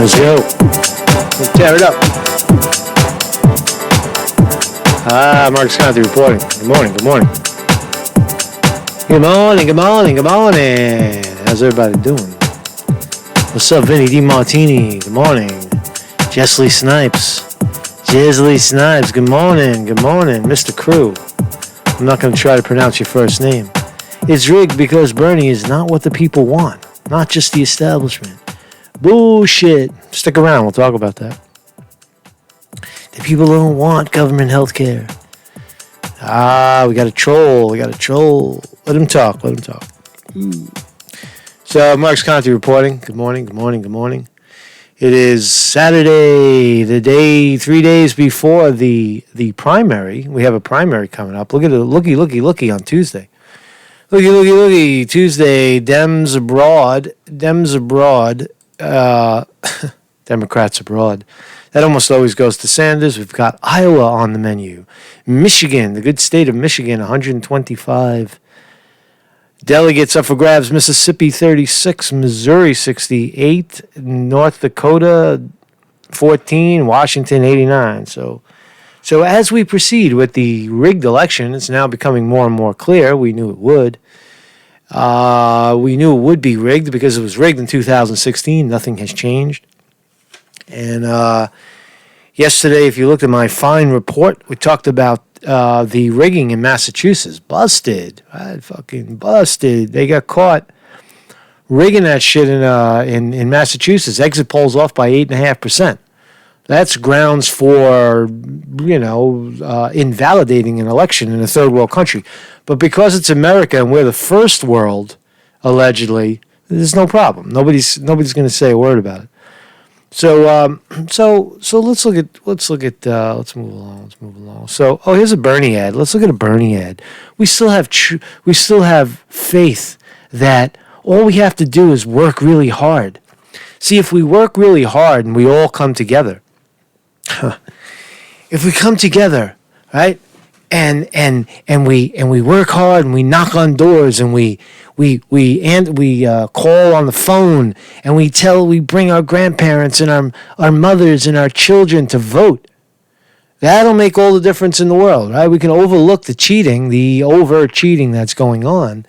Let's go. Let's tear it up. Marcus Conte reporting. Good morning, good morning. Good morning, good morning, good morning. How's everybody doing? What's up, Vinny DiMartini? Good morning. Jesley Snipes. Good morning, good morning. Mr. Crew. I'm not going to try to pronounce your first name. It's rigged because Bernie is not what the people want, not just the establishment. Bullshit. Stick around, we'll talk about that. The people don't want government health care. We got a troll. Let him talk. So, Marcus Conte reporting. Good morning. It is Saturday, 3 days before the primary. We have a primary coming up. Look at it. Looky on Tuesday. Looky. Tuesday, Dems abroad. Democrats abroad. That almost always goes to Sanders. We've got Iowa on the menu. Michigan, the good state of Michigan, 125 delegates up for grabs. Mississippi, 36. Missouri, 68. North Dakota, 14. Washington, 89. So as we proceed with the rigged election, it's now becoming more and more clear. We knew it would. We knew it would be rigged because it was rigged in 2016. Nothing has changed. And yesterday, if you looked at my fine report, we talked about the rigging in Massachusetts. Busted. Right? Fucking busted. They got caught rigging that shit in Massachusetts. Exit polls off by 8.5%. That's grounds for, invalidating an election in a third world country. But because it's America and we're the first world, allegedly, there's no problem. Nobody's going to say a word about it. So let's move along. So, here's a Bernie ad. Let's look at a Bernie ad. We still have faith that all we have to do is work really hard. See, if we work really hard and we all come together, if we come together, right, and we work hard and we knock on doors and we call on the phone and we bring our grandparents and our mothers and our children to vote. That'll make all the difference in the world, right? We can overlook the overt cheating that's going on.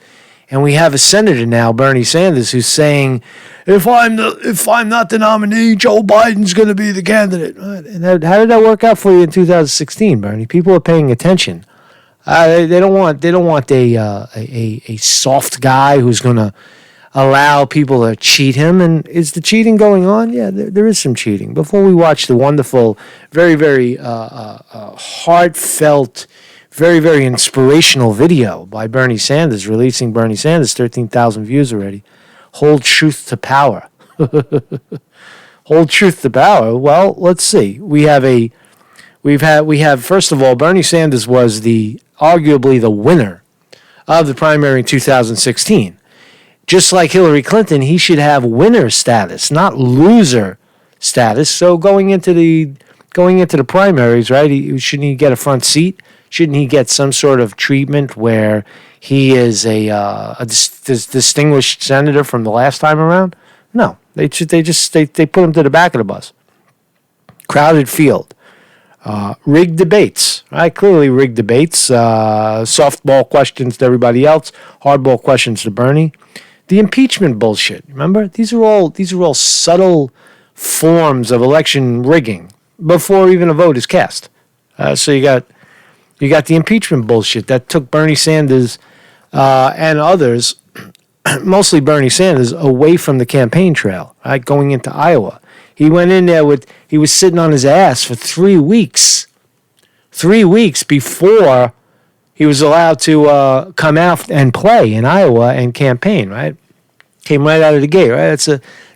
And we have a senator now, Bernie Sanders, who's saying, if I'm not the nominee, Joe Biden's going to be the candidate. Right? And how did that work out for you in 2016, Bernie? People are paying attention. They don't want a soft guy who's going to allow people to cheat him. And is the cheating going on? Yeah, there is some cheating. Before we watch the wonderful, very, very heartfelt, very, very inspirational video by Bernie Sanders, releasing Bernie Sanders, 13,000 views already. Hold truth to power. Hold truth to power. Well, let's see. We have first of all, Bernie Sanders was arguably the winner of the primary in 2016. Just like Hillary Clinton, he should have winner status, not loser status. So going into the primaries, right? Shouldn't he get a front seat? Shouldn't he get some sort of treatment where he is a distinguished senator from the last time around? No, they put him to the back of the bus. Crowded field, rigged debates, right? Clearly rigged debates. Softball questions to everybody else, hardball questions to Bernie. The impeachment bullshit. Remember, these are all subtle forms of election rigging before even a vote is cast. So you got the impeachment bullshit that took Bernie Sanders and others, mostly Bernie Sanders, away from the campaign trail, right, going into Iowa. He went in there he was sitting on his ass for 3 weeks. 3 weeks before he was allowed to come out and play in Iowa and campaign, right? Came right out of the gate, right?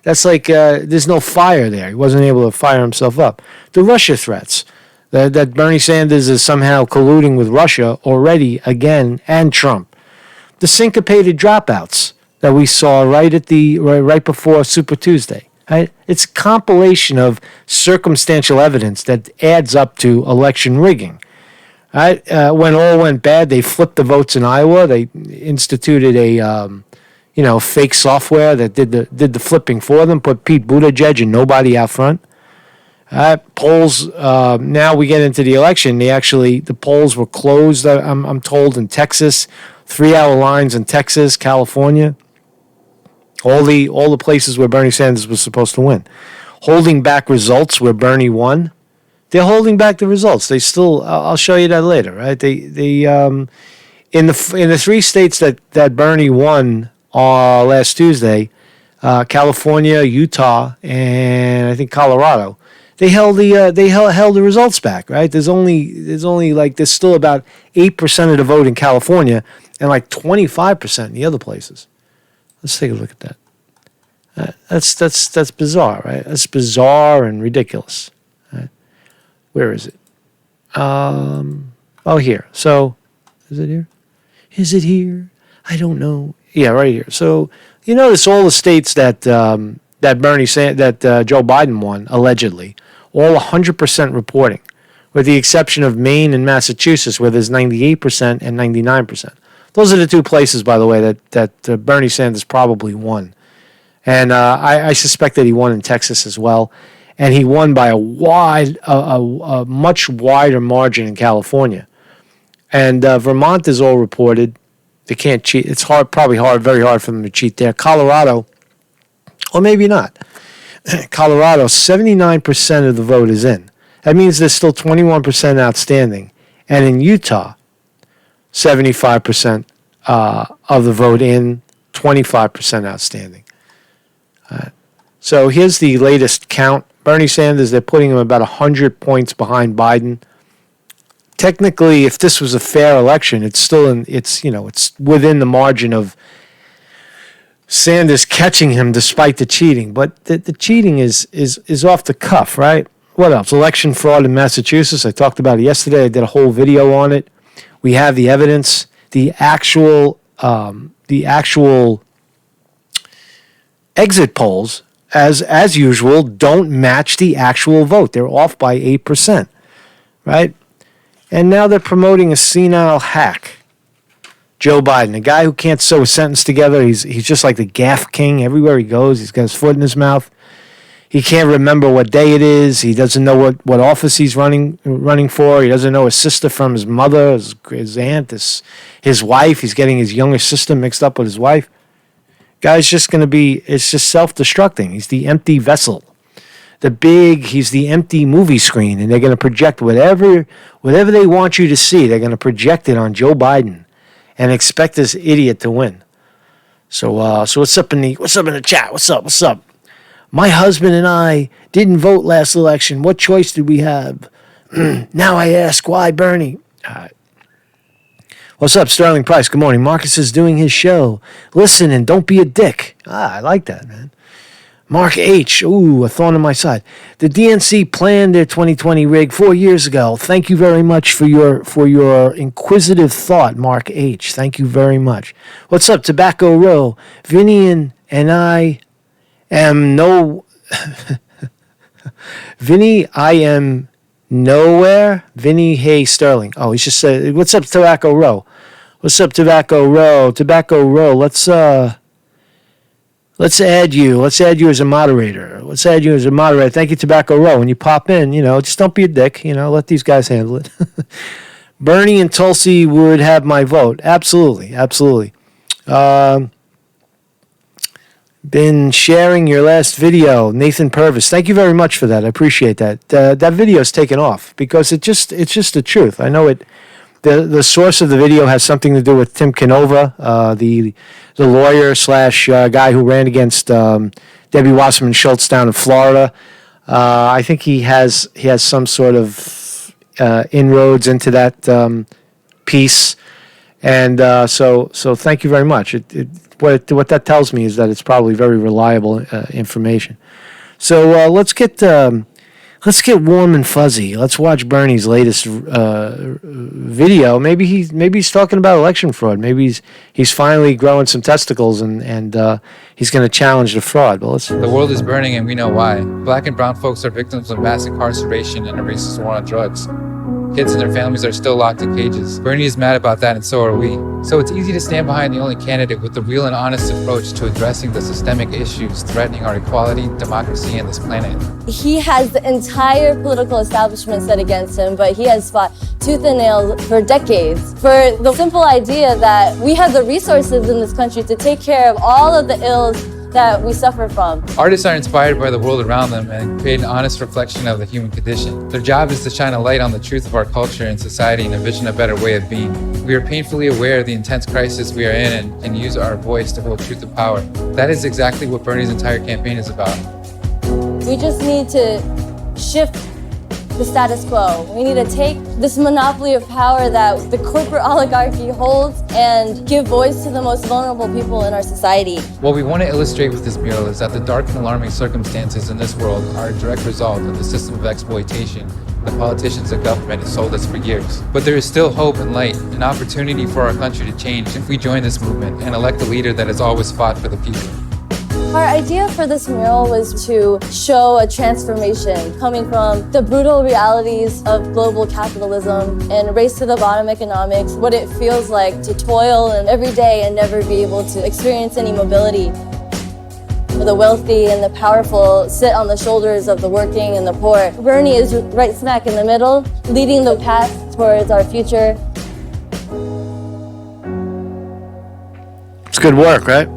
That's like there's no fire there. He wasn't able to fire himself up. The Russia threats. That Bernie Sanders is somehow colluding with Russia already again, and Trump. The syncopated dropouts that we saw right before Super Tuesday. Right? It's a compilation of circumstantial evidence that adds up to election rigging. Right? When all went bad, they flipped the votes in Iowa. They instituted a fake software that did the flipping for them, put Pete Buttigieg and nobody out front. Polls, now we get into the election. The polls were closed, I'm told, in Texas, 3-hour lines in Texas, California, all the places where Bernie Sanders was supposed to win. Holding back results where Bernie won. They're holding back the results. They still, I'll show you that later, right? They in the 3 states that Bernie won last Tuesday, California, Utah, and I think Colorado, they held the results back, right? There's still about 8% of the vote in California and like 25% in the other places. Let's take a look at that. That's bizarre, right? That's bizarre and ridiculous. Right? Where is it? Here. So, is it here? Is it here? I don't know. Yeah, right here. So you notice all the states that Joe Biden won allegedly, all 100% reporting, with the exception of Maine and Massachusetts, where there's 98% and 99%. Those are the 2 places, by the way, that Bernie Sanders probably won. And I suspect that he won in Texas as well. And he won by a much wider margin in California. And Vermont is all reported. They can't cheat. It's very hard for them to cheat there. Colorado, or maybe not. Colorado, 79% of the vote is in. That means there's still 21% outstanding. And in Utah, 75% of the vote in, 25% outstanding. So here's the latest count. Bernie Sanders, they're putting him about 100 points behind Biden. Technically, if this was a fair election, it's within the margin of Sanders catching him despite the cheating. But the cheating is off the cuff, right? What else? Election fraud in Massachusetts. I talked about it yesterday. I did a whole video on it. We have the evidence. The actual exit polls, as usual, don't match the actual vote. They're off by 8%, right? And now they're promoting a senile hack, Joe Biden, a guy who can't sew a sentence together. He's just like the gaffe king. Everywhere he goes, he's got his foot in his mouth. He can't remember what day it is. He doesn't know what office he's running for. He doesn't know his sister from his mother, his aunt, his wife. He's getting his younger sister mixed up with his wife. Guy's just it's just self-destructing. He's the empty vessel. He's the empty movie screen, and they're going to project whatever they want you to see. They're going to project it on Joe Biden and expect this idiot to win. So what's up in the chat? What's up? My husband and I didn't vote last election. What choice did we have? Now I ask, why Bernie? What's up, Sterling Price? Good morning. Marcus is doing his show. Listen and don't be a dick. I like that, man. Mark H. Ooh, a thorn in my side. The DNC planned their 2020 rig 4 years ago. Thank you very much for your inquisitive thought, Mark H. Thank you very much. What's up, Tobacco Row? Vinny and I am Vinny, I am nowhere. Vinny, hey, Sterling. Oh, he's just said, what's up, Tobacco Row? What's up, Tobacco Row? Tobacco Row, let's add you. Let's add you as a moderator. Thank you, Tobacco Row. When you pop in, just don't be a dick. Let these guys handle it. Bernie and Tulsi would have my vote. Absolutely. Been sharing your last video, Nathan Purvis. Thank you very much for that. I appreciate that. That video is taken off because it's just the truth. I know it. The source of the video has something to do with Tim Canova, the lawyer / guy who ran against Debbie Wasserman Schultz down in Florida. I think he has some sort of inroads into that piece, and so thank you very much. What that tells me is that it's probably very reliable information. So let's get warm and fuzzy. Let's watch Bernie's latest video. Maybe he's talking about election fraud. Maybe he's finally growing some testicles and he's going to challenge the fraud. But the world is burning and we know why. Black and brown folks are victims of mass incarceration and a racist war on drugs. Kids and their families are still locked in cages. Bernie is mad about that, and so are we. So it's easy to stand behind the only candidate with a real and honest approach to addressing the systemic issues threatening our equality, democracy, and this planet. He has the entire political establishment set against him, but he has fought tooth and nail for decades for the simple idea that we have the resources in this country to take care of all of the ills that we suffer from. Artists are inspired by the world around them and create an honest reflection of the human condition. Their job is to shine a light on the truth of our culture and society and envision a better way of being. We are painfully aware of the intense crisis we are in and use our voice to hold truth to power. That is exactly what Bernie's entire campaign is about. We just need to shift the status quo. We need to take this monopoly of power that the corporate oligarchy holds and give voice to the most vulnerable people in our society. What we want to illustrate with this mural is that the dark and alarming circumstances in this world are a direct result of the system of exploitation the politicians and government have sold us for years. But there is still hope and light, an opportunity for our country to change if we join this movement and elect a leader that has always fought for the people. Our idea for this mural was to show a transformation coming from the brutal realities of global capitalism and race to the bottom economics, what it feels like to toil and every day and never be able to experience any mobility. The wealthy and the powerful sit on the shoulders of the working and the poor. Bernie is right smack in the middle, leading the path towards our future. It's good work, right?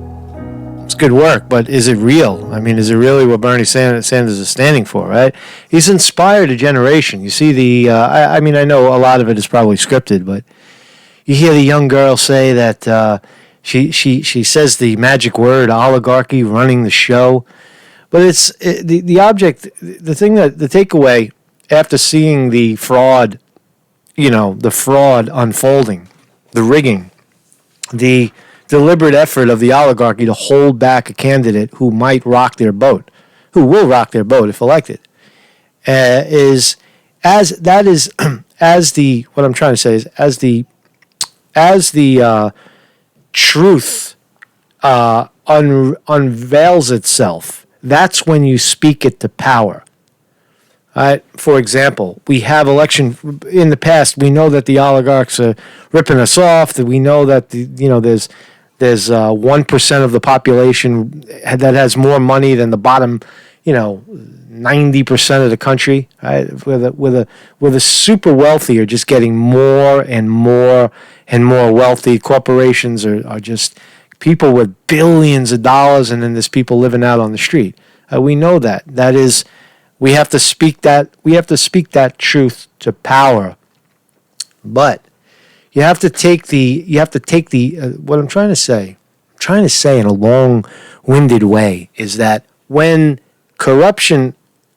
It's good work, but is it real? I mean, is it really what Bernie Sanders is standing for, right? He's inspired a generation. You see I know a lot of it is probably scripted, but you hear the young girl say that she says the magic word, oligarchy running the show. But it's the takeaway after seeing the fraud, the fraud unfolding, the rigging, the deliberate effort of the oligarchy to hold back a candidate who might rock their boat, who will rock their boat if elected, what I'm trying to say is as the truth unveils itself, that's when you speak it to power. For example, we have election in the past. We know that the oligarchs are ripping us off. That we know that there's 1% of the population that has more money than the bottom, 90% of the country. Right? Where the super wealthy are just getting more and more and more wealthy. Corporations are just people with billions of dollars, and then there's people living out on the street. We know that. That is, we have to speak that. We have to speak that truth to power. But you have to take the. What I'm trying to say in a long-winded way is that when corruption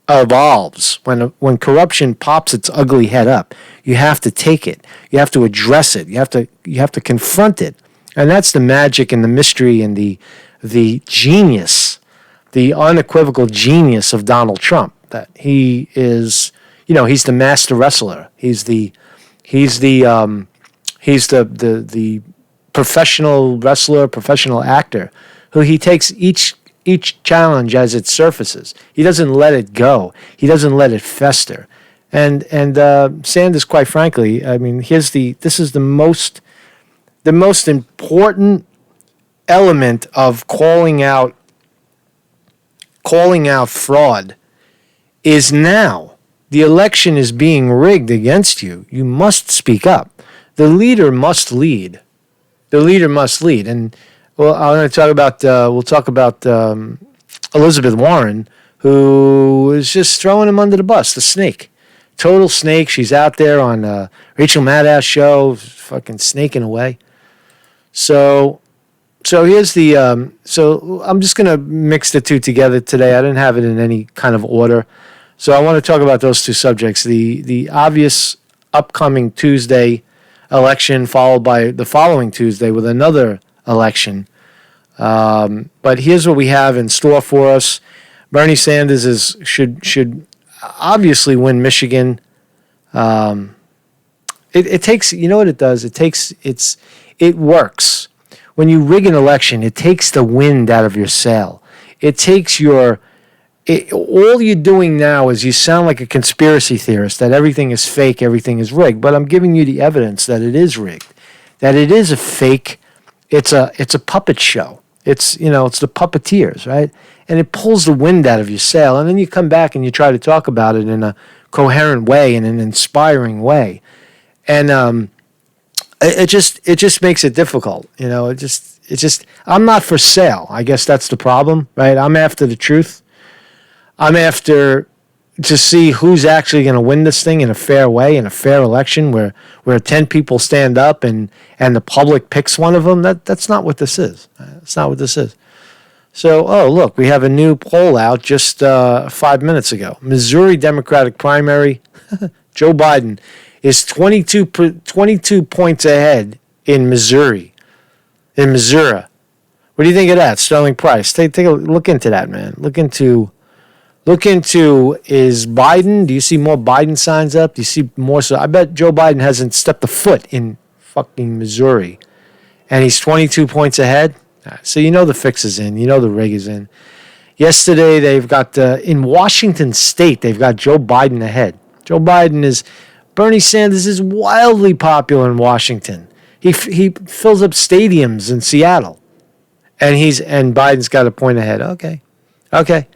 evolves, when corruption pops its ugly head up, you have to take it. You have to address it. You have to confront it, and that's the magic and the mystery and the genius, the unequivocal genius of Donald Trump. That he is, he's the master wrestler. He's the professional wrestler, professional actor, who he takes each challenge as it surfaces. He doesn't let it go. He doesn't let it fester. And Sanders, quite frankly, I mean, this is the most important element of calling out fraud is now. The election is being rigged against you. You must speak up. The leader must lead. The leader must lead. And well, I'm going to talk about. We'll talk about Elizabeth Warren, who is just throwing him under the bus. The snake, total snake. She's out there on Rachel Maddow's show, fucking snaking away. So here's the. So I'm just going to mix the two together today. I didn't have it in any kind of order. So I want to talk about those two subjects: the obvious upcoming Tuesday election, followed by the following Tuesday with another election. But here's what we have in store for us. Bernie Sanders should obviously win Michigan. It takes, you know what it does? It works. When you rig an election, it takes the wind out of your sail. It takes your all you're doing now is you sound like a conspiracy theorist that everything is fake, everything is rigged. But I'm giving you the evidence that it is rigged, that it is a fake. It's a puppet show. It's the puppeteers, right? And it pulls the wind out of your sail. And then you come back and you try to talk about it in a coherent way, in an inspiring way, and it just makes it difficult. I'm not for sale. I guess that's the problem, right? I'm after the truth. I'm after to see who's actually going to win this thing in a fair way, in a fair election where 10 people stand up and the public picks one of them. That's not what this is. That's not what this is. So, look, we have a new poll out just 5 minutes ago. Missouri Democratic primary. Joe Biden is 22 points ahead in Missouri. In Missouri. What do you think of that, Sterling Price? Take a look into that, man. Look into is Biden, do you see more Biden signs up? Do you see more? So I bet Joe Biden hasn't stepped a foot in fucking Missouri. And he's 22 points ahead. So the fix is in. The rig is in. Yesterday, they've got, in Washington State, they've got Joe Biden ahead. Bernie Sanders is wildly popular in Washington. He fills up stadiums in Seattle. And Biden's got a point ahead. Okay.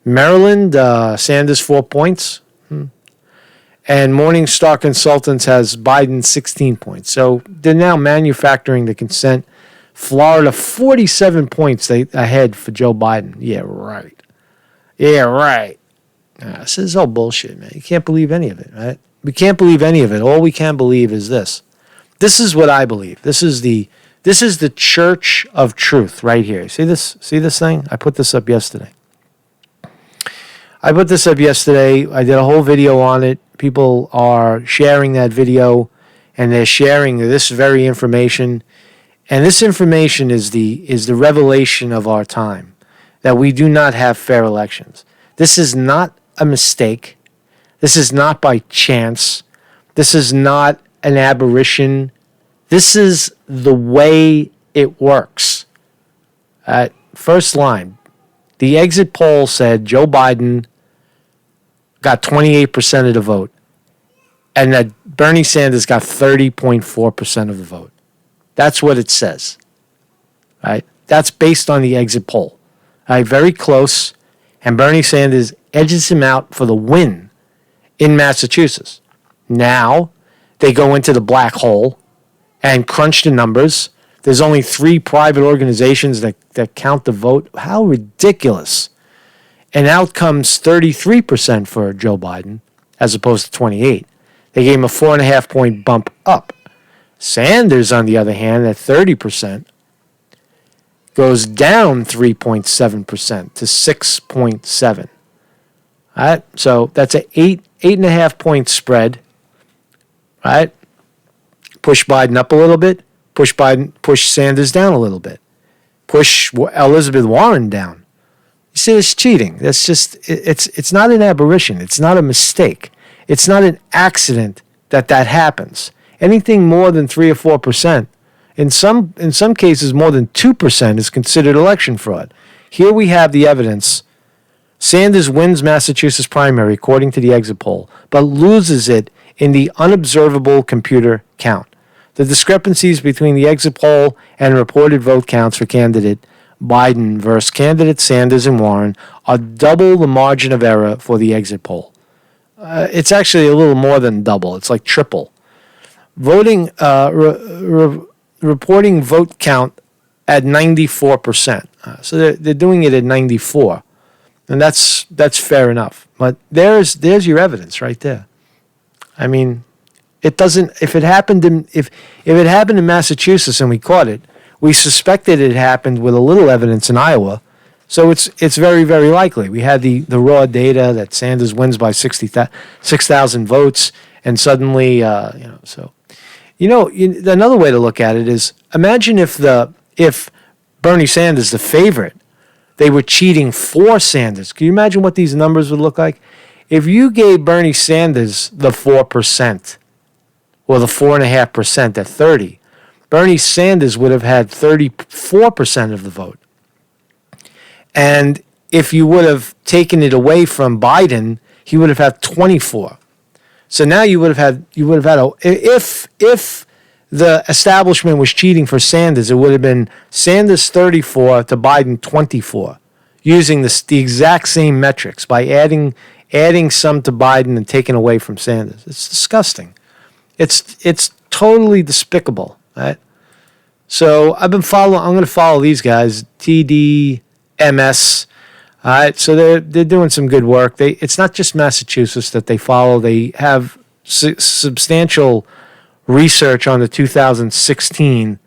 Maryland, Sanders 4 points. And Morningstar Consultants has Biden 16 points. So they're now manufacturing the consent. Florida, 47 points ahead for Joe Biden. Yeah, right. This is all bullshit, man. You can't believe any of it, right? We can't believe any of it. All we can believe is this. This is what I believe. This is the church of truth right here. See this thing? I put this up yesterday. I did a whole video on it. People are sharing that video, and they're sharing this very information. And this information is the revelation of our time, that we do not have fair elections. This is not a mistake. This is not by chance. This is not an aberration. This is the way it works. First line, the exit poll said Joe Biden got 28% of the vote, and that Bernie Sanders got 30.4% of the vote. That's what it says, right? That's based on the exit poll. Right, very close, and Bernie Sanders edges him out for the win in Massachusetts. Now they go into the black hole and crunch the numbers. There's only 3 private organizations that count the vote. How ridiculous. And out comes 33% for Joe Biden as opposed to 28. They gave him a 4.5 point bump up. Sanders, on the other hand, at 30%, goes down 3.7% to 6.7. All right, so that's an 8.5 point spread. All right, push Biden up a little bit. Push Sanders down a little bit. Push Elizabeth Warren down. You see, it's cheating. That's just, it's not an aberration. It's not a mistake. It's not an accident that happens. Anything more than 3 or 4%, in some cases more than 2%, is considered election fraud. Here we have the evidence. Sanders wins Massachusetts primary according to the exit poll, but loses it in the unobservable computer count. The discrepancies between the exit poll and reported vote counts for candidate Biden versus candidate Sanders and Warren are double the margin of error for the exit poll. It's actually a little more than double. It's like triple. Voting, reporting vote count at 94%. So they're doing it at 94, and that's fair enough. But there's your evidence right there. I mean, it doesn't. If it happened in Massachusetts and we caught it, we suspected it happened with a little evidence in Iowa. So it's very, very likely. We had the raw data that Sanders wins by 6,000 votes, and suddenly, so. Another way to look at it is, imagine if Bernie Sanders, the favorite, they were cheating for Sanders. Can you imagine what these numbers would look like? If you gave Bernie Sanders the 4% or the 4.5% at 30, Bernie Sanders would have had 34% of the vote. And if you would have taken it away from Biden, he would have had 24. So now you would have had if the establishment was cheating for Sanders, it would have been Sanders 34 to Biden 24, using the exact same metrics by adding some to Biden and taking away from Sanders. It's disgusting. It's totally despicable, right? So I'm going to follow these guys, TDMS. All right, so they're doing some good work. It's not just Massachusetts that they follow. They have substantial research on the 2016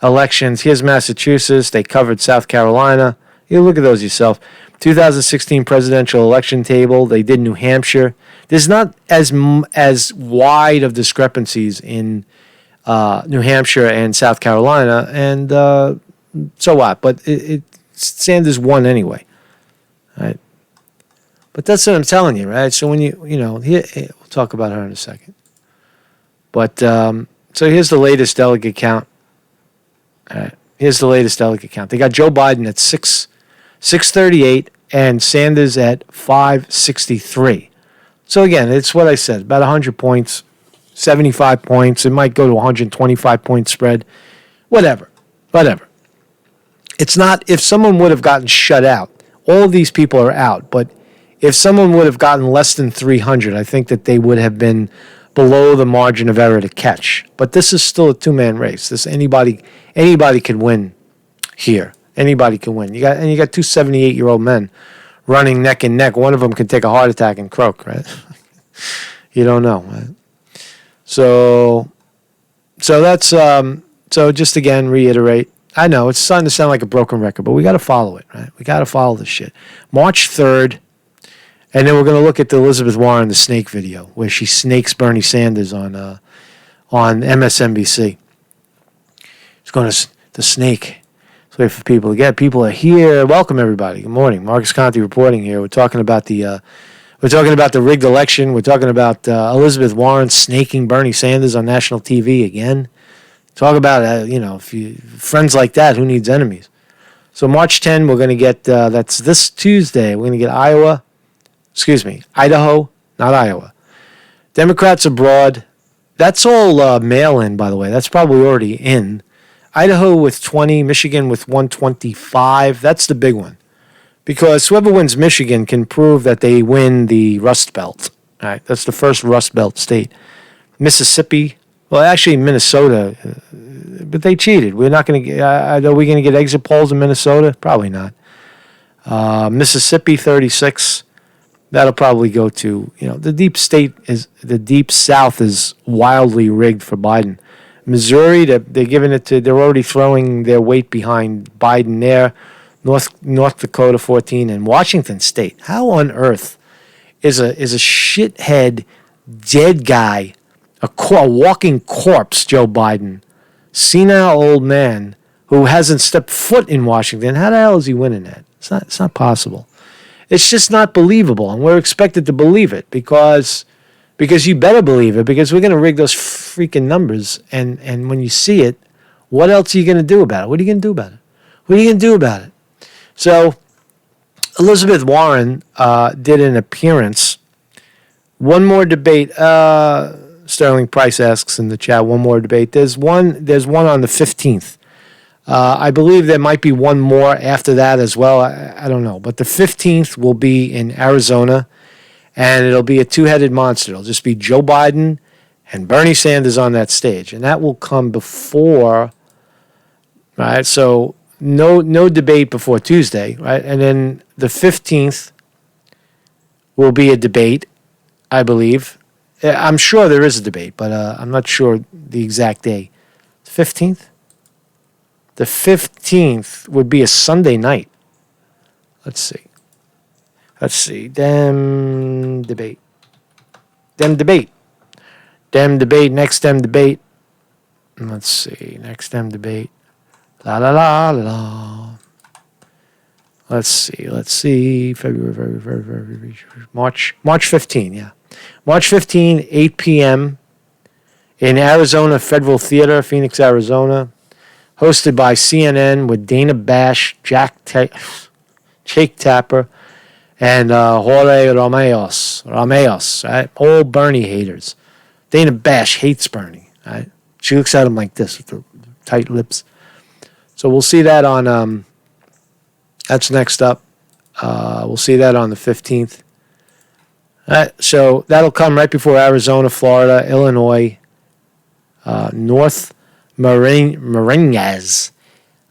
elections. Here's Massachusetts. They covered South Carolina. You look at those yourself. 2016 presidential election table. They did New Hampshire. There's not as wide of discrepancies in New Hampshire and South Carolina, and so what? But Sanders won anyway, right? But that's what I'm telling you, right? So when we'll talk about her in a second. But so here's the latest delegate count. All right, here's the latest delegate count. They got Joe Biden at 638 and Sanders at 563. So again, it's what I said, about 100 points, 75 points. It might go to 125 point spread, whatever. It's not, if someone would have gotten shut out, all of these people are out, but if someone would have gotten less than 300, I think that they would have been below the margin of error to catch. But this is still a two-man race. Anybody can win here. Anybody can win. You got two 78-year-old men running neck and neck. One of them can take a heart attack and croak, right? You don't know, right? So that's so just again reiterate. I know it's starting to sound like a broken record, but we got to follow it, right? We got to follow this shit. March 3rd, and then we're going to look at the Elizabeth Warren the snake video where she snakes Bernie Sanders on MSNBC. It's going to the snake. Let's wait for people to get. People are here. Welcome everybody. Good morning. Marcus Conte reporting here. We're talking about the rigged election. We're talking about Elizabeth Warren snaking Bernie Sanders on national TV again. Talk about friends like that. Who needs enemies? So March 10, we're going to get that's this Tuesday. We're going to get Idaho, not Iowa. Democrats abroad. That's all mail-in, by the way. That's probably already in. Idaho with 20, Michigan with 125. That's the big one. Because whoever wins Michigan can prove that they win the Rust Belt. All right, that's the first Rust Belt state. Mississippi, well, actually Minnesota, but they cheated. We're not going to get. Are we going to get exit polls in Minnesota? Probably not. Mississippi 36. That'll probably go to the deep South is wildly rigged for Biden. Missouri, they're giving it to. They're already throwing their weight behind Biden there. North Dakota 14 and Washington State. How on earth is a shithead dead guy, a walking corpse, Joe Biden, senile old man who hasn't stepped foot in Washington? How the hell is he winning that? It's not possible. It's just not believable, and we're expected to believe it because you better believe it, because we're going to rig those freaking numbers, and when you see it, what else are you going to do about it? What are you going to do about it? So Elizabeth Warren did an appearance. One more debate. Sterling Price asks in the chat, one more debate. There's one on the 15th. I believe there might be one more after that as well. I don't know. But the 15th will be in Arizona, and it'll be a two-headed monster. It'll just be Joe Biden and Bernie Sanders on that stage. And that will come before, right? So no debate before Tuesday, right? And then the 15th will be a debate, I believe. I'm sure there is a debate, but I'm not sure the exact day. 15th? The 15th would be a Sunday night. Let's see. Dem debate. Next dem debate. Let's see. Next dem debate. La la la la. Let's see. February. March 15, yeah. March 15, 8 p.m. in Arizona Federal Theater, Phoenix, Arizona. Hosted by CNN with Dana Bash, Jack Jake Tapper, and Jorge Rameos, right? All Bernie haters. Dana Bash hates Bernie, right? She looks at him like this with the tight lips. So we'll see that on, that's next up. We'll see that on the 15th. So that'll come right before Arizona, Florida, Illinois, North Maringas.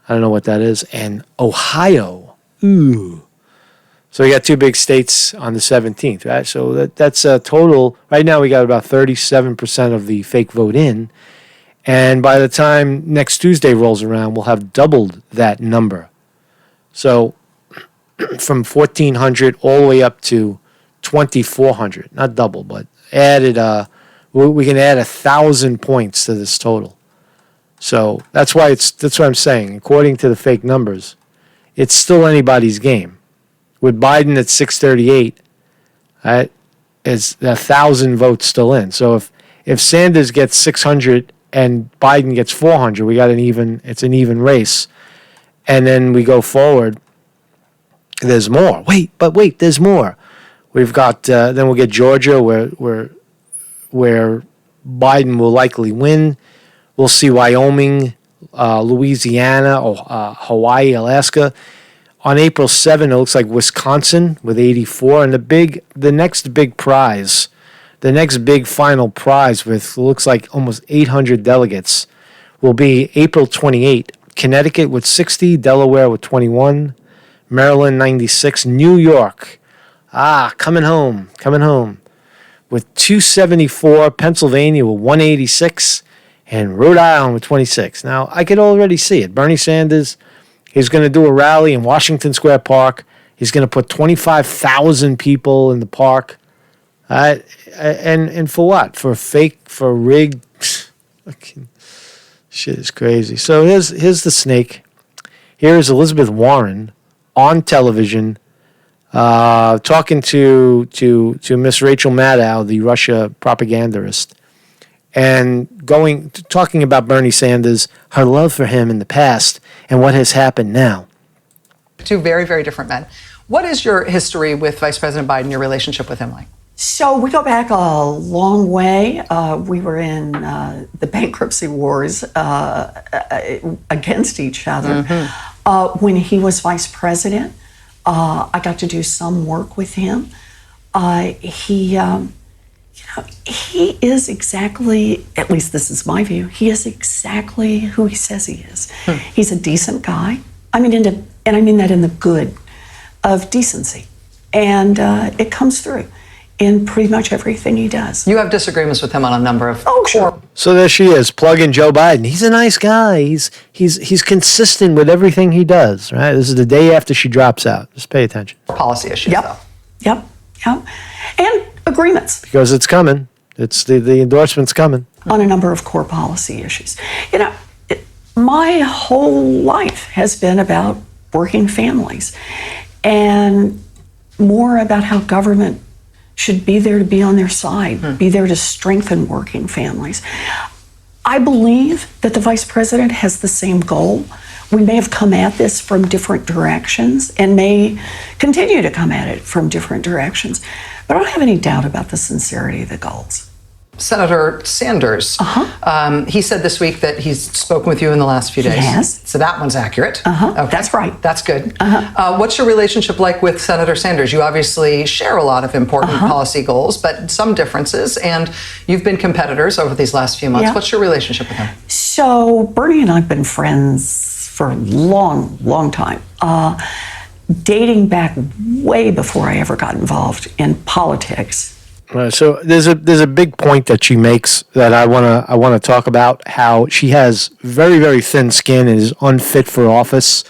I don't know what that is. And Ohio. Ooh. So we got two big states on the 17th, right? So that's a total. Right now we got about 37% of the fake vote in. And by the time next Tuesday rolls around, we'll have doubled that number. So from 1,400 all the way up to 2,400. Not double, but added. We can add 1,000 points to this total. So that's what I'm saying. According to the fake numbers, it's still anybody's game. With Biden at 638, right, is 1,000 votes still in. So if Sanders gets 600 and Biden gets 400, we got it's an even race. And then we go forward. There's more. Wait, there's more. We've got then we'll get Georgia where Biden will likely win. We'll see Wyoming, Louisiana, Hawaii, Alaska. On April 7, it looks like Wisconsin with 84, and the next big prize, the next big final prize with looks like almost 800 delegates will be April 28. Connecticut with 60, Delaware with 21, Maryland 96, New York, coming home with 274, Pennsylvania with 186, and Rhode Island with 26. Now, I could already see it. Bernie Sanders, he's going to do a rally in Washington Square Park. He's going to put 25,000 people in the park. And for what? For rigged? Shit is crazy. So here's the snake. Here is Elizabeth Warren on television talking to Miss Rachel Maddow, the Russia propagandist, and talking about Bernie Sanders, her love for him in the past, and what has happened now. Two very, very different men. What is your history with Vice President Biden, your relationship with him like? So we go back a long way. We were in the bankruptcy wars against each other. Mm-hmm. When he was vice president, I got to do some work with him. He is exactly, at least this is my view, he is exactly who he says he is. He's a decent guy. I mean that in the good of decency. And it comes through in pretty much everything he does. You have disagreements with him on a number of sure. So there she is, plugging Joe Biden. He's a nice guy. He's consistent with everything he does, right? This is the day after she drops out. Just pay attention. Policy issues, though. Yep. And agreements. Because it's coming. It's the endorsement's coming. On a number of core policy issues. My whole life has been about working families and more about how government should be there to be on their side, be there to strengthen working families. I believe that the vice president has the same goal. We may have come at this from different directions and may continue to come at it from different directions, but I don't have any doubt about the sincerity of the goals. Senator Sanders, he said this week that he's spoken with you in the last few days. Yes. So that one's accurate. Okay. That's right. That's good. What's your relationship like with Senator Sanders? You obviously share a lot of important policy goals, but some differences, and you've been competitors over these last few months. Yeah. What's your relationship with him? So Bernie and I have been friends for a long, long time, dating back way before I ever got involved in politics. So there's a big point that she makes that I wanna talk about. How she has very, very thin skin and is unfit for office.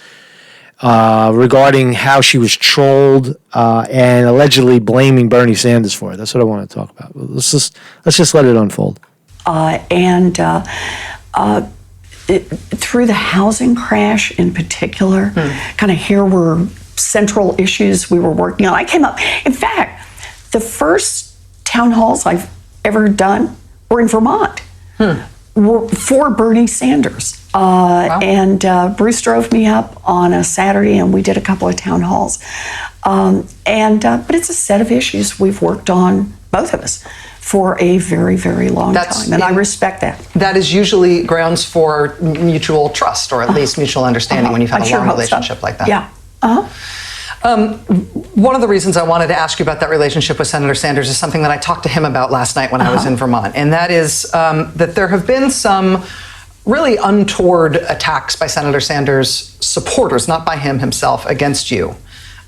Regarding how she was trolled and allegedly blaming Bernie Sanders for it. That's what I want to talk about. Let's just let it unfold. Through the housing crash in particular, kind of here were central issues we were working on. I came up, in fact, the first town halls I've ever done were in Vermont, were for Bernie Sanders. And Bruce drove me up on a Saturday, and we did a couple of town halls. But it's a set of issues we've worked on, both of us, for a very, very long time, and I respect that. That is usually grounds for mutual trust, or at least mutual understanding when you've had a long relationship like that. Yeah. One of the reasons I wanted to ask you about that relationship with Senator Sanders is something that I talked to him about last night when I was in Vermont, and that is that there have been some really untoward attacks by Senator Sanders' supporters, not by him himself, against you.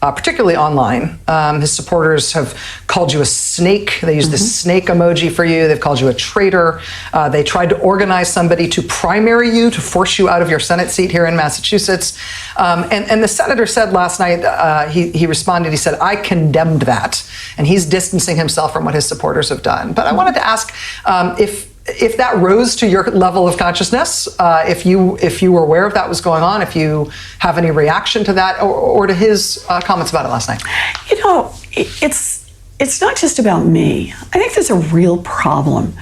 Particularly online. His supporters have called you a snake. They use the snake emoji for you. They've called you a traitor. They tried to organize somebody to primary you, to force you out of your Senate seat here in Massachusetts. And the senator said last night, he responded, he said, I condemned that. And he's distancing himself from what his supporters have done. But I wanted to ask if that rose to your level of consciousness, if you were aware of that was going on, if you have any reaction to that, or to his comments about it last night. You know, it's not just about me. I think there's a real problem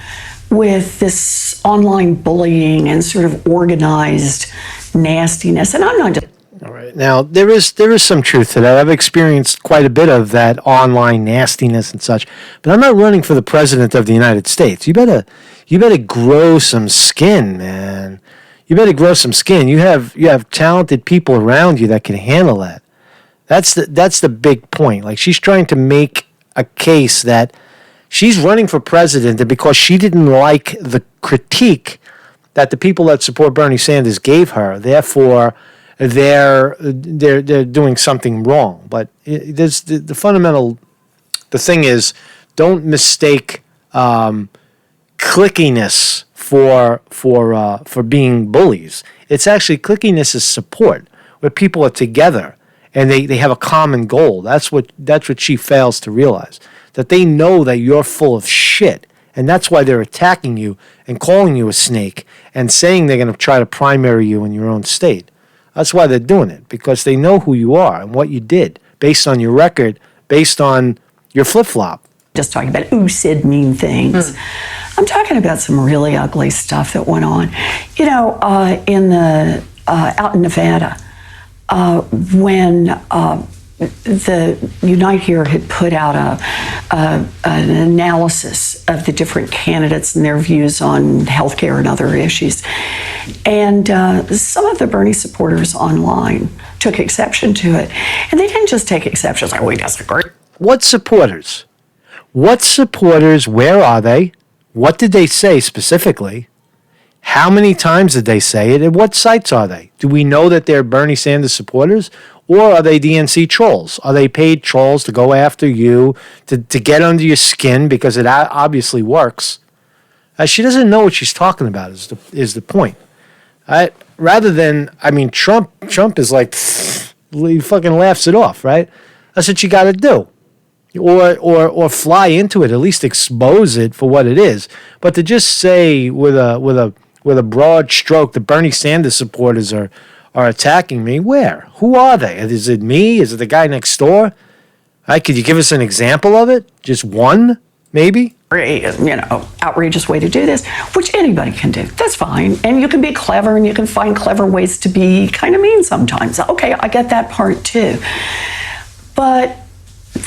with this online bullying and sort of organized nastiness, and I'm not just. All right. Now, there is some truth to that. I've experienced quite a bit of that online nastiness and such, but I'm not running for the president of the United States. You better grow some skin, man. You better grow some skin. You have talented people around you that can handle that. That's the big point. Like, she's trying to make a case that she's running for president, and because she didn't like the critique that the people that support Bernie Sanders gave her, therefore they're doing something wrong. But there's the fundamental. The thing is, don't mistake clickiness for being bullies. It's actually clickiness is support, where people are together and they have a common goal. That's what she fails to realize. That they know that you're full of shit, and that's why they're attacking you and calling you a snake and saying they're going to try to primary you in your own state. That's why they're doing it, because they know who you are and what you did based on your record, based on your flip-flop. Just talking about who said mean things. I'm talking about some really ugly stuff that went on. You know, out in Nevada, when the Unite Here had put out an analysis of the different candidates and their views on healthcare and other issues. And some of the Bernie supporters online took exception to it. And they didn't just take exception, like, we disagree. What supporters? What supporters? Where are they? What did they say specifically? How many times did they say it? And what sites are they? Do we know that they're Bernie Sanders supporters? Or are they DNC trolls? Are they paid trolls to go after you, to get under your skin because it obviously works? She doesn't know what she's talking about is the point. Rather than, Trump is like, he fucking laughs it off, right? That's what you got to do. Or fly into it, at least expose it for what it is. But to just say with a broad stroke that Bernie Sanders supporters are attacking me, where? Who are they? Is it me? Is it the guy next door? Could you give us an example of it? Just one, maybe? Outrageous way to do this, which anybody can do. That's fine. And you can be clever and you can find clever ways to be kind of mean sometimes. Okay, I get that part too. But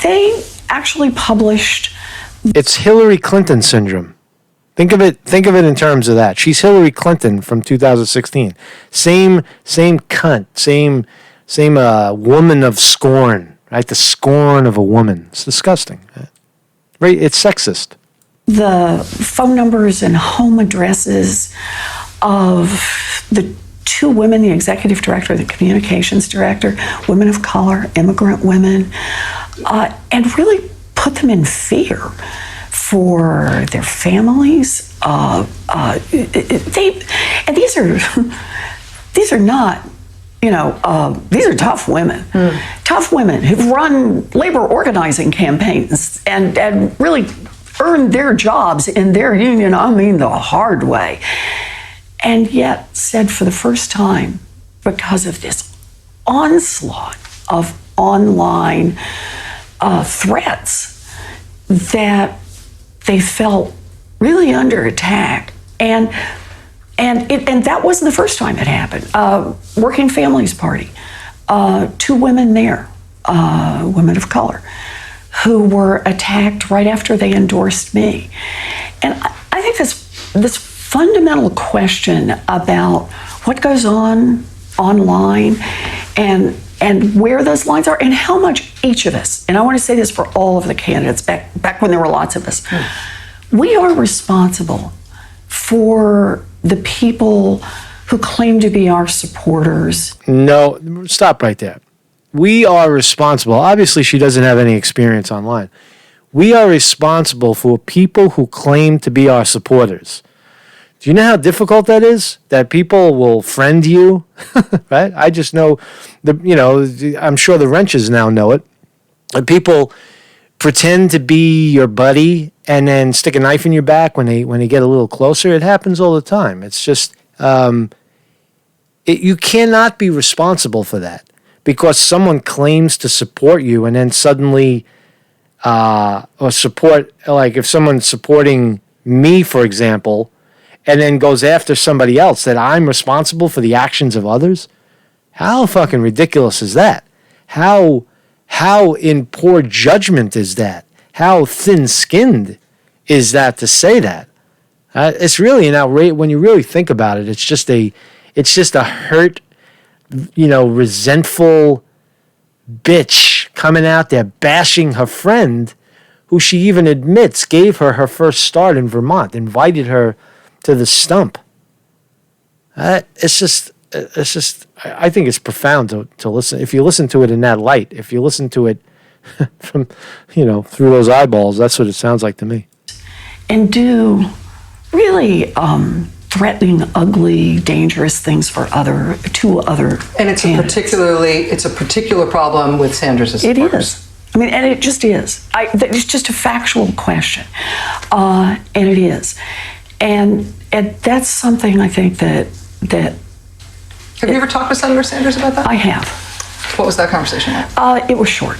they actually published. It's Hillary Clinton syndrome. Think of it in terms of that. She's Hillary Clinton from 2016. Same cunt, same woman of scorn, right? The scorn of a woman. It's disgusting. Right? It's sexist. The phone numbers and home addresses of the two women, the executive director, the communications director, women of color, immigrant women, and really put them in fear for their families. These are not, these are tough women. Tough women who've run labor organizing campaigns and really earned their jobs in their union, the hard way. And yet said for the first time, because of this onslaught of online threats, that they felt really under attack. And And that wasn't the first time it happened. Working Families Party, 2 women there, women of color, who were attacked right after they endorsed me. And I think this fundamental question about what goes on online and where those lines are and how much each of us, and I want to say this for all of the candidates back when there were lots of us, we are responsible for the people who claim to be our supporters. No, stop right there. We are responsible. Obviously, she doesn't have any experience online. We are responsible for people who claim to be our supporters. Do you know how difficult that is? That people will friend you, right? I just know, I'm sure the wrenches now know it. That people pretend to be your buddy and then stick a knife in your back when they get a little closer. It happens all the time. It's just, you cannot be responsible for that because someone claims to support you and then suddenly, or support, like if someone's supporting me, for example, and then goes after somebody else, that I'm responsible for the actions of others. How fucking ridiculous is that? How in poor judgment is that? How thin-skinned is that to say that? It's really an outrage. When you really think about it, it's just a hurt, resentful bitch coming out there bashing her friend, who she even admits gave her first start in Vermont, invited her to the stump. It's just. I think it's profound to listen. If you listen to it in that light, if you listen to it from, through those eyeballs, that's what it sounds like to me. And do really threatening, ugly, dangerous things for other And it's candidates. a particular problem with Sanders' It supporters. is. I mean, and it just is. It's just a factual question, and it is. And that's something I think that Have you ever talked to Senator Sanders about that? I have. What was that conversation like? It was short.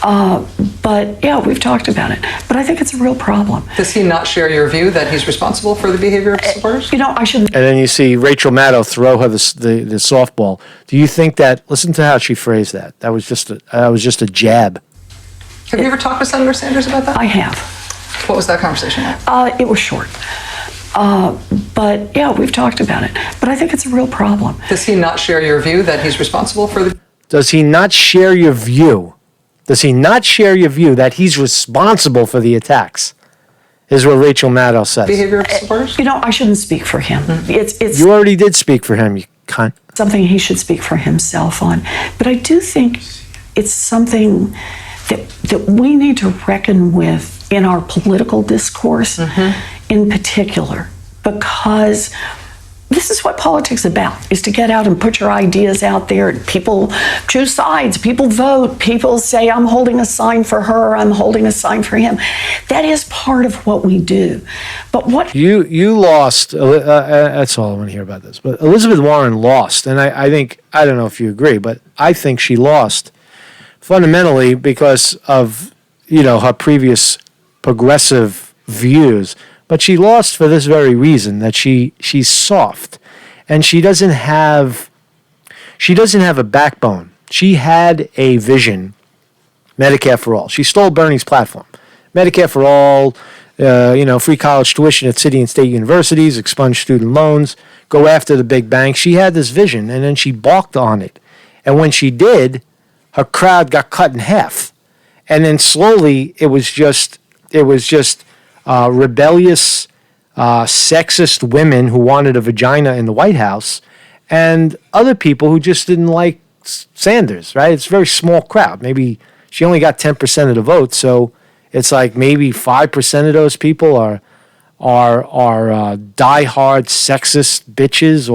But yeah, we've talked about it. But I think it's a real problem. Does he not share your view that he's responsible for the behavior of his supporters? I shouldn't. And then you see Rachel Maddow throw her the softball. Do you think that? Listen to how she phrased that. That was just a jab. Have you ever talked to Senator Sanders about that? I have. What was that conversation like? It was short. But yeah, we've talked about it. But I think it's a real problem. Does he not share your view that he's responsible for the... Does he not share your view? Does he not share your view that he's responsible for the attacks? Is what Rachel Maddow says. behavior of supporters? I shouldn't speak for him. It's You already did speak for him, you cunt. something he should speak for himself on. But I do think it's something that we need to reckon with in our political discourse in particular, because this is what politics is about, is to get out and put your ideas out there, and people choose sides, people vote, people say, I'm holding a sign for her, I'm holding a sign for him. That is part of what we do. But what... You lost, that's all I want to hear about this, but Elizabeth Warren lost, and I think, I don't know if you agree, but I think she lost fundamentally because of, her previous progressive views. But she lost for this very reason, that she's soft, and she doesn't have a backbone. She had a vision, Medicare for all. She stole Bernie's platform. Medicare for all, free college tuition at city and state universities, expunge student loans, go after the big banks. She had this vision, and then she balked on it. And when she did, her crowd got cut in half. And then slowly it was just rebellious, sexist women who wanted a vagina in the White House, and other people who just didn't like Sanders, right? It's a very small crowd. Maybe she only got 10% of the vote, so it's like maybe 5% of those people are diehard sexist bitches,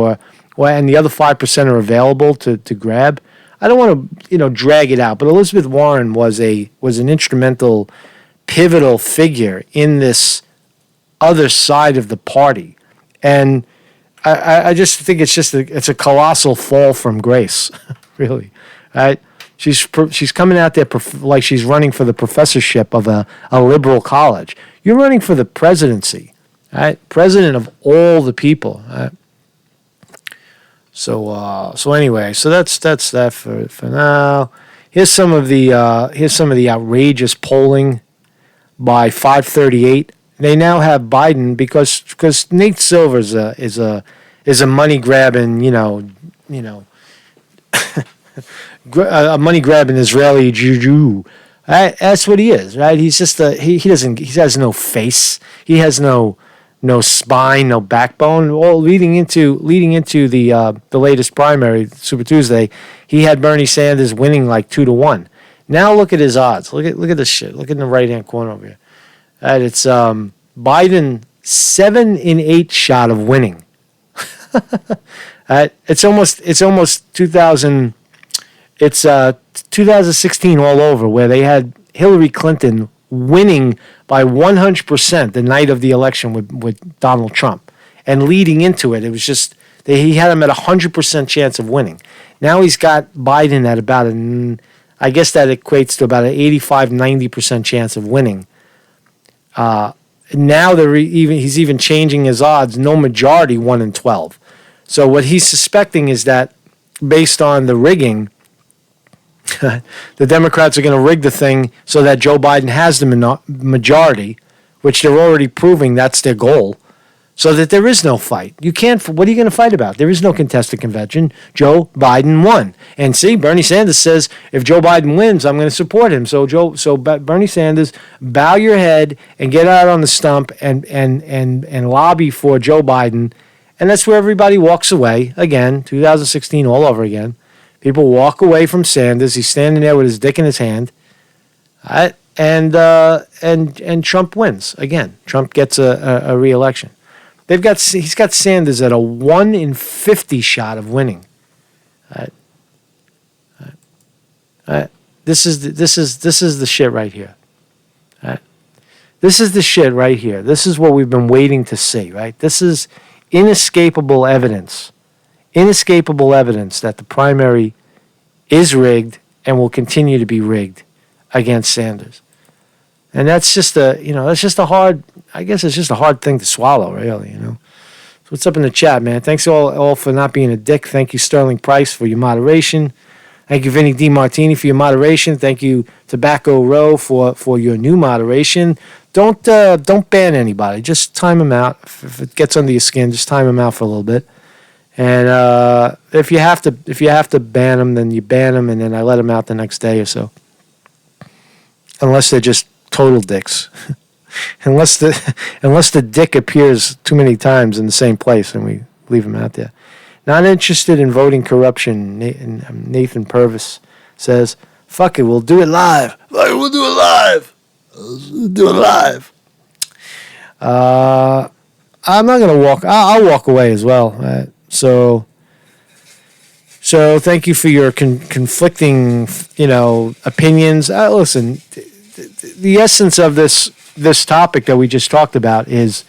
and the other 5% are available to grab. I don't want to, drag it out, but Elizabeth Warren was an instrumental, pivotal figure in this other side of the party, and I just think it's a colossal fall from grace, really. Right? She's coming out there like she's running for the professorship of a liberal college. You're running for the presidency, Right? President of all the people. Right? So anyway, so that's that for now. Here's some of the outrageous polling by 538. They now have Biden because Nate Silver is a money grabbing, a money grabbing Israeli Jew. Right? That's what he is, right? He's just he has no face. He has no spine, no backbone. All leading into the latest primary, Super Tuesday, he had Bernie Sanders winning like 2-1. Now look at his odds. Look at this shit. Look in the right hand corner over here. Right, it's Biden 7 in 8 shot of winning. It's almost 2000. It's 2016 all over, where they had Hillary Clinton winning by 100% the night of the election with Donald Trump. And leading into it, it was just, he had him at 100% chance of winning. Now he's got Biden at about I guess that equates to about an 85-90% chance of winning. Now he's even changing his odds, no majority, 1 in 12. So what he's suspecting is that based on the rigging, the Democrats are going to rig the thing so that Joe Biden has the majority, which they're already proving that's their goal, so that there is no fight. You can't. What are you going to fight about? There is no contested convention. Joe Biden won, and see, Bernie Sanders says if Joe Biden wins, I'm going to support him. So Bernie Sanders, bow your head and get out on the stump and lobby for Joe Biden, and that's where everybody walks away again. 2016 all over again. People walk away from Sanders. He's standing there with his dick in his hand, and Trump wins again. Trump gets a re-election. He's got Sanders at a 1 in 50 shot of winning. This is the shit right here. This is the shit right here. This is what we've been waiting to see. Right. This is inescapable evidence. Inescapable evidence that the primary is rigged and will continue to be rigged against Sanders. And that's just a hard thing to swallow, really, So what's up in the chat, man? Thanks all for not being a dick. Thank you, Sterling Price, for your moderation. Thank you, Vinny DiMartini, for your moderation. Thank you, Tobacco Row, for your new moderation. Don't ban anybody. Just time them out. If it gets under your skin, just time them out for a little bit. And if you have to ban them, then you ban them, and then I let them out the next day or so. Unless they're just total dicks. unless the dick appears too many times in the same place, and we leave them out there. Not interested in voting corruption. Nathan Purvis says, "Fuck it, we'll do it live. Fuck it, we'll do it live. We'll do it live." I'm not gonna walk. I'll walk away as well. So thank you for your conflicting, opinions. Listen, the essence of this topic that we just talked about is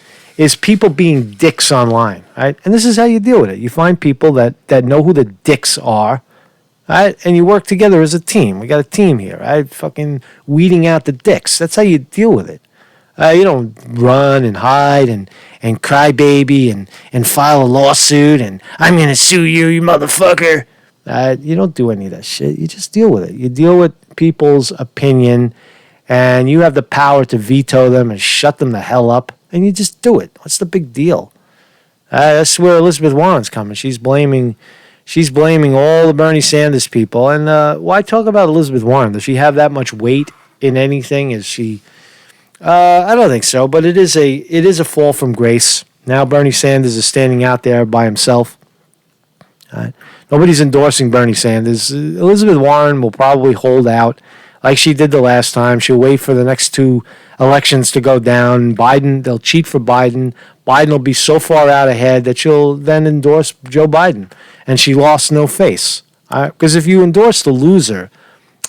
people being dicks online, right? And this is how you deal with it. You find people that know who the dicks are, right? And you work together as a team. We got a team here, right? Fucking weeding out the dicks. That's how you deal with it. You don't run and hide and cry baby and file a lawsuit and I'm going to sue you, you motherfucker. You don't do any of that shit. You just deal with it. You deal with people's opinion and you have the power to veto them and shut them the hell up. And you just do it. What's the big deal? That's where Elizabeth Warren's coming. She's blaming all the Bernie Sanders people. And why talk about Elizabeth Warren? Does she have that much weight in anything? Is she... I don't think so, but it is a fall from grace. Now Bernie Sanders is standing out there by himself. Nobody's endorsing Bernie Sanders. Elizabeth Warren will probably hold out like she did the last time. She'll wait for the next 2 elections to go down. They'll cheat for Biden. Biden will be so far out ahead that she'll then endorse Joe Biden. And she lost no face. Because if you endorse the loser,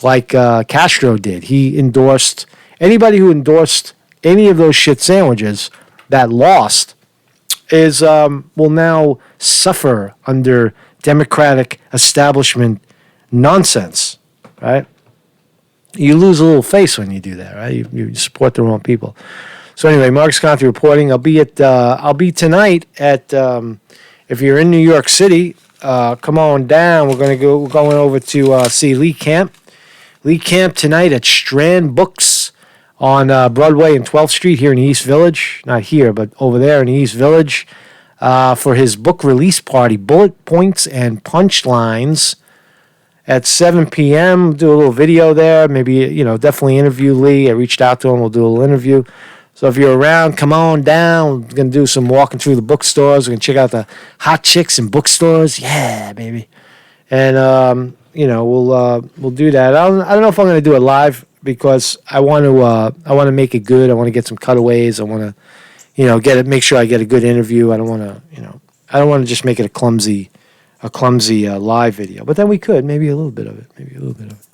like Castro did, he endorsed... Anybody who endorsed any of those shit sandwiches that lost will now suffer under Democratic establishment nonsense, right? You lose a little face when you do that, right? You support the wrong people. So anyway, Marcus Conte reporting. I'll be tonight at, if you're in New York City, come on down. We're going over to see Lee Camp. Lee Camp tonight at Strand Books on Broadway and 12th Street here in the East Village. Not here, but over there in the East Village. For his book release party, Bullet Points and Punchlines, at 7 p.m. Do a little video there. Maybe, definitely interview Lee. I reached out to him. We'll do a little interview. So if you're around, come on down. We're going to do some walking through the bookstores. We're going to check out the hot chicks in bookstores. Yeah, baby. And, we'll do that. I don't know if I'm going to do it live because I want to make it good. I want to get some cutaways. I want to, make sure I get a good interview. I don't want to just make it a clumsy live video. But then we could, maybe a little bit of it.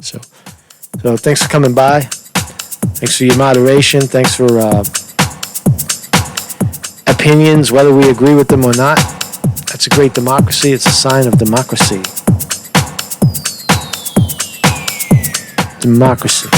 So thanks for coming by. Thanks for your moderation. Thanks for opinions, whether we agree with them or not. That's a great democracy. It's a sign of democracy. Democracy.